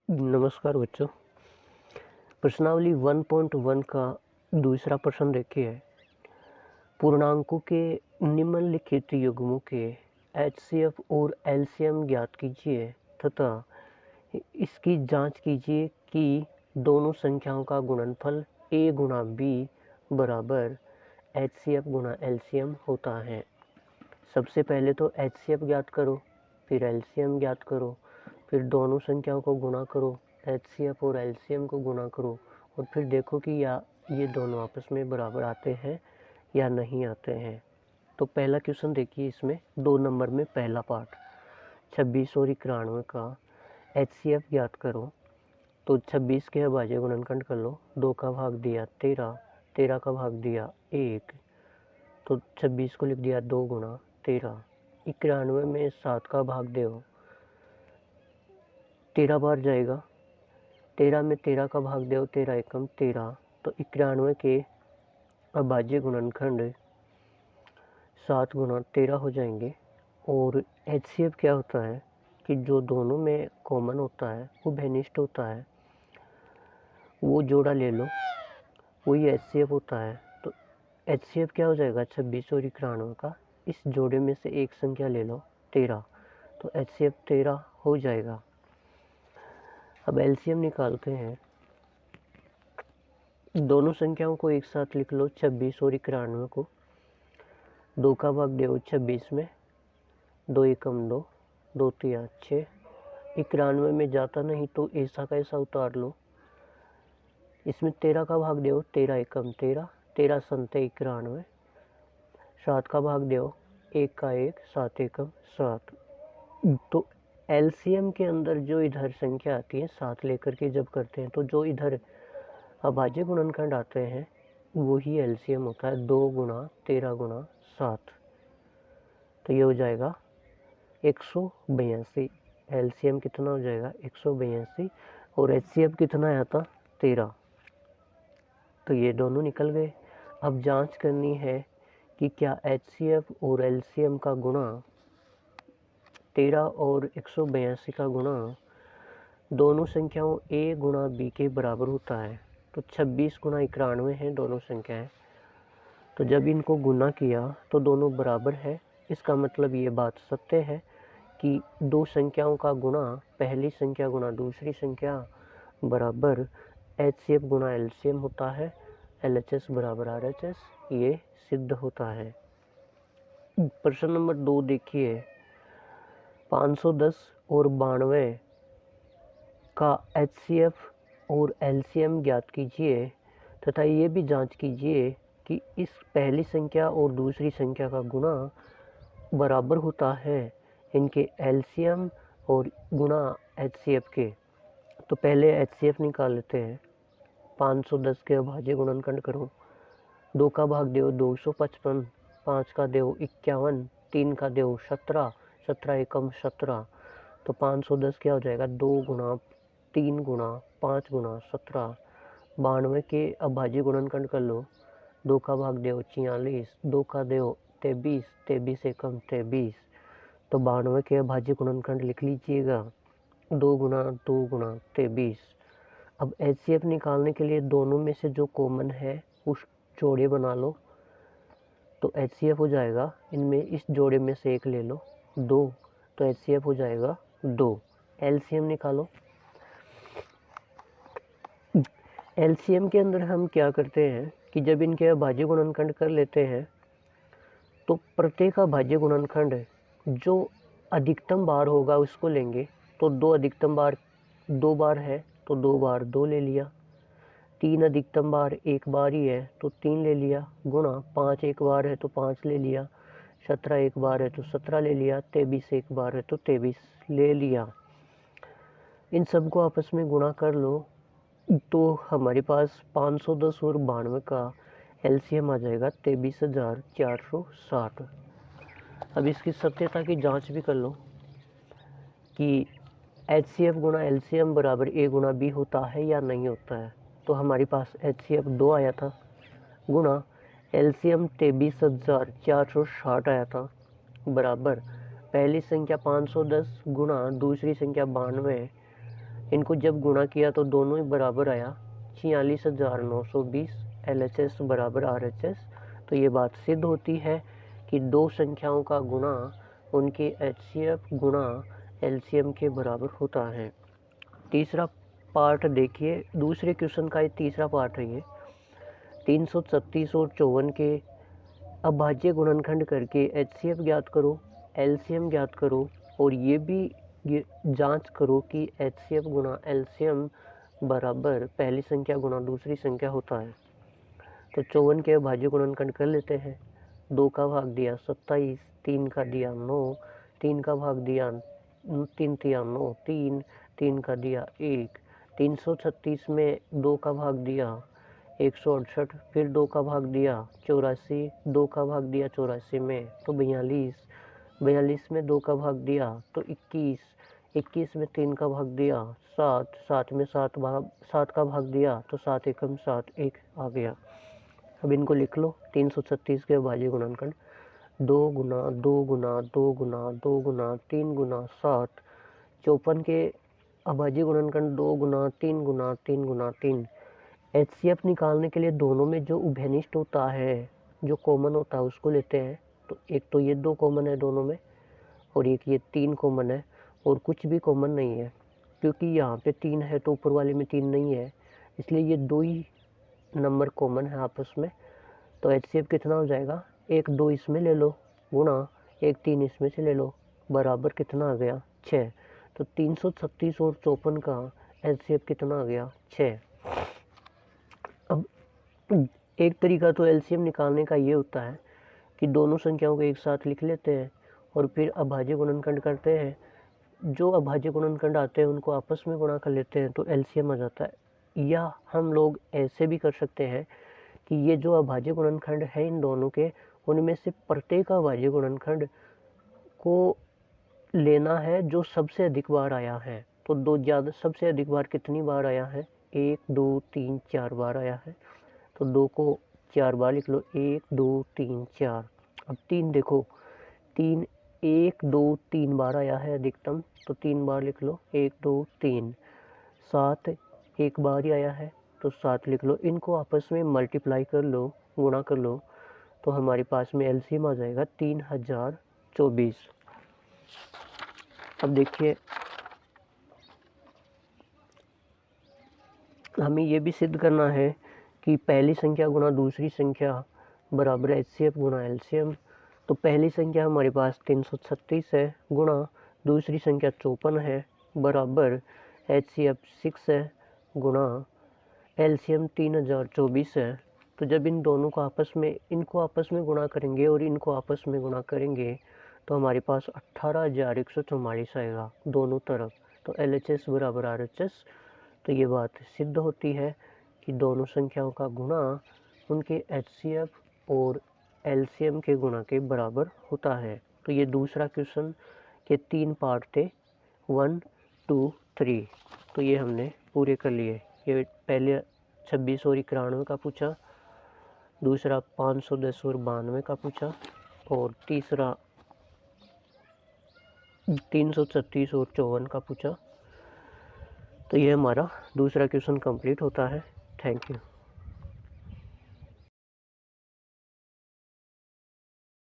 नमस्कार बच्चों। प्रश्नावली 1.1 का दूसरा प्रश्न देखिए। पूर्णांकों के निम्नलिखित युग्मों के एचसीएफ और एलसीएम ज्ञात कीजिए तथा इसकी जांच कीजिए कि दोनों संख्याओं का गुणनफल a गुणा b बराबर एचसीएफ गुणा एलसीएम होता है। सबसे पहले तो एचसीएफ ज्ञात करो, फिर एलसीएम ज्ञात करो, फिर दोनों संख्याओं को गुणा करो, एचसीएफ और एलसीएम को गुणा करो और फिर देखो कि ये दोनों आपस में बराबर आते हैं या नहीं आते हैं। तो पहला क्वेश्चन देखिए, इसमें 2 नंबर में पहला पार्ट 26 और 91 का एचसीएफ ज्ञात करो। तो 26 के अभाज्य गुणनखंड कर लो। 2 का भाग दिया 13, 13 का भाग दिया 1, तो 26 को लिख दिया 2 गुणा 13। 91 में 7 का भाग दो, 13 बार जाएगा। 13 में 13 का भाग दो, 13 एकम 13, तो 91 के अभाज्य गुणनखंड 7 गुणा 13 हो जाएंगे। और एचसीएफ क्या होता है कि जो दोनों में कॉमन होता है वो घनिष्ठ होता है, वो जोड़ा ले लो, वही एचसीएफ होता है। तो एचसीएफ क्या हो जाएगा 26 और 91 का, इस जोड़े में से एक संख्या ले लो 13, तो एचसीएफ 13 हो जाएगा। अब एलसीएम निकालते हैं। दोनों संख्याओं को एक साथ लिख लो, 26 और 91 को। 2 का भाग दो 26 में, 2 एकम 2, 2 तिया 6। 91 में जाता नहीं तो ऐसा का ऐसा उतार लो। इसमें 13 का भाग दो, 13 एकम 13, 13 संते 91। 7 का भाग दो, 1 का 1, 7 एकम 7। तो एलसीएम के अंदर जो इधर संख्या आती है 7 लेकर के जब करते हैं तो जो इधर अभाज्य गुणनखंड आते हैं वही एलसीएम होता है। 2 गुणा 13 गुणा 7, तो ये हो जाएगा 182। एलसीएम कितना हो जाएगा 182 और एचसीएफ कितना आया था 13, तो ये दोनों निकल गए। अब जांच करनी है कि क्या एचसीएफ और एलसीएम का गुणा 13 और 182 का गुणा दोनों संख्याओं a गुणा b के बराबर होता है। तो 26 गुणा 91 है दोनों संख्याएं, तो जब इनको गुना किया तो दोनों बराबर है। इसका मतलब ये बात सत्य है कि दो संख्याओं का गुणा पहली संख्या गुणा दूसरी संख्या बराबर एचसीएफ गुणा एलसीएम होता है। एलएचएस बराबर आरएचएस, ये सिद्ध होता है। प्रश्न नंबर 2 देखिए। 510 और 92 का एचसीएफ और एलसीएम ज्ञात कीजिए तथा ये भी जांच कीजिए कि इस पहली संख्या और दूसरी संख्या का गुणा बराबर होता है इनके एलसीएम और गुणा एचसीएफ के। तो पहले एचसीएफ निकाल लेते हैं। 510 के अभाज्य गुणनखंड करो। 2 का भाग दो 255, 5 का दो 51, 3 का दो 17, 17 एकम 17, तो 510 क्या हो जाएगा 2 गुणा 3 गुणा 5 गुणा 17। 92 के अभाज्य गुणनखंड कर लो। 2 का भाग दो 46, 2 का दो 23, 23 एकम 23, तो 92 के अभाज्य गुणनखंड लिख लीजिएगा 2 गुणा 2 गुणा 23। अब एचसीएफ निकालने के लिए दोनों में से जो कॉमन है उस जोड़े बना लो, तो एचसीएफ हो जाएगा इनमें इस जोड़े में से एक ले लो 2, तो एचसीएफ हो जाएगा 2। एलसीएम निकालो। एलसीएम के अंदर हम क्या करते हैं कि जब इनके अभाज्य गुणनखंड कर लेते हैं तो प्रत्येक अभाज्य गुणनखंड जो अधिकतम बार होगा उसको लेंगे। तो 2 अधिकतम बार 2 बार है तो 2 बार 2 ले लिया। 3 अधिकतम बार 1 बार ही है तो 3 ले लिया, गुणा 5 एक बार है तो 5 ले लिया, 17 एक बार है तो 17 ले लिया, 23 एक बार है तो 23 ले लिया। इन सबको आपस में गुणा कर लो तो हमारे पास 510 और 92 का एलसीएम आ जाएगा 23,460। अब इसकी सत्यता की जांच भी कर लो कि एचसीएफ गुणा एलसीएम बराबर a गुणा b होता है या नहीं होता है। तो हमारे पास एचसीएफ 2 आया था गुणा एलसीएम 23,460 आया था बराबर पहली संख्या 510 गुणा दूसरी संख्या 92 इनको जब गुणा किया तो दोनों ही बराबर आया 46,920 LHS बराबर RHS। तो ये बात सिद्ध होती है कि दो संख्याओं का गुणा उनके HCF गुणा LCM के बराबर होता है। तीसरा पार्ट देखिए, दूसरे क्वेश्चन का ये तीसरा पार्ट है। ये 336 और 54 के अभाज्य गुणनखंड करके HCF ज्ञात करो, LCM ज्ञात करो और ये भी जांच करो कि HCF गुणा LCM बराबर पहली संख्या गुणा दूसरी संख्या होता है। तो 54 के अभाज्य गुणनखंड कर लेते हैं। 2 का भाग दिया 27, 3 का दिया 9, 3 का भाग दिया 3 तिया 9, 3 का दिया 1। 336 में 2 का भाग दिया 168, फिर 2 का भाग दिया 84, 2 का भाग दिया 84 में तो 42, 42 में 2 का भाग दिया तो 21, 21 में 3 का भाग दिया 7, 7 में 7 का भाग दिया तो 7 एकम 7, 1 आ गया। अब इनको लिख लो। 336 के अभाज्य गुणनखंड 2 गुना 2 गुना 2 गुना 2 गुना 3 गुना 7। 54 के अभाज्य गुणनखंड 2 गुना 3 गुना 3 गुना 3। HCF निकालने के लिए दोनों में जो उभयनिष्ठ होता है, जो कॉमन होता है उसको लेते हैं। तो एक तो ये 2 कॉमन है दोनों में और एक ये 3 कॉमन है और कुछ भी कॉमन नहीं है, क्योंकि यहाँ पे 3 है तो ऊपर वाले में 3 नहीं है, इसलिए ये 2 ही नंबर कॉमन है आपस में। तो HCF कितना हो जाएगा, 1 2 इसमें ले लो गुणा 1 3 इसमें से ले लो, बराबर कितना आ गया 6। तो 336 और 54 का HCF कितना आ गया 6। अब एक तरीका तो LCM निकालने का ये होता है कि दोनों संख्याओं को एक साथ लिख लेते हैं और फिर अभाज्य गुणनखंड करते हैं। जो अभाज्य गुणनखंड आते हैं उनको आपस में गुणा कर लेते हैं तो LCM आ जाता है। या हम लोग ऐसे भी कर सकते हैं कि ये जो अभाज्य गुणनखंड है इन दोनों के, उनमें से प्रत्येक अभाज्य गुणनखंड को लेना है जो सबसे अधिक बार आया है। तो दो ज़्यादा सबसे अधिक बार कितनी बार आया है, 1 2 3 4 बार आया है, तो 2 को 4 बार लिख लो, 1 2 3 4। अब 3 देखो, 3 1 2 3 बार आया है अधिकतम, तो 3 बार लिख लो, 1 2 3। 7 एक बार ही आया है तो 7 लिख लो। इनको आपस में मल्टीप्लाई कर लो, गुणा कर लो, तो हमारे पास में LCM आ जाएगा 3024। अब देखिए, हमें ये भी सिद्ध करना है कि पहली संख्या गुणा दूसरी संख्या बराबर HCF गुणा LCM। तो पहली संख्या हमारे पास 336 है गुणा दूसरी संख्या 54 है बराबर HCF 6 है गुणा LCM 3024 है। तो जब इन दोनों को इनको आपस में गुणा करेंगे और इनको आपस में गुणा करेंगे तो हमारे पास 18,144 आएगा दोनों तरफ। तो LHS बराबर RHS। तो ये बात सिद्ध होती है कि दोनों संख्याओं का गुणा उनके HCF और LCM के गुणा के बराबर होता है। तो ये दूसरा क्वेश्चन के 3 पार्ट थे, 1 2 3। तो ये हमने पूरे कर लिए। ये पहले 26 और 91 का पूछा, दूसरा 510 और 92 का पूछा और तीसरा 336 और 54 का पूछा। तो ये हमारा दूसरा क्वेश्चन कंप्लीट होता है। Thank you.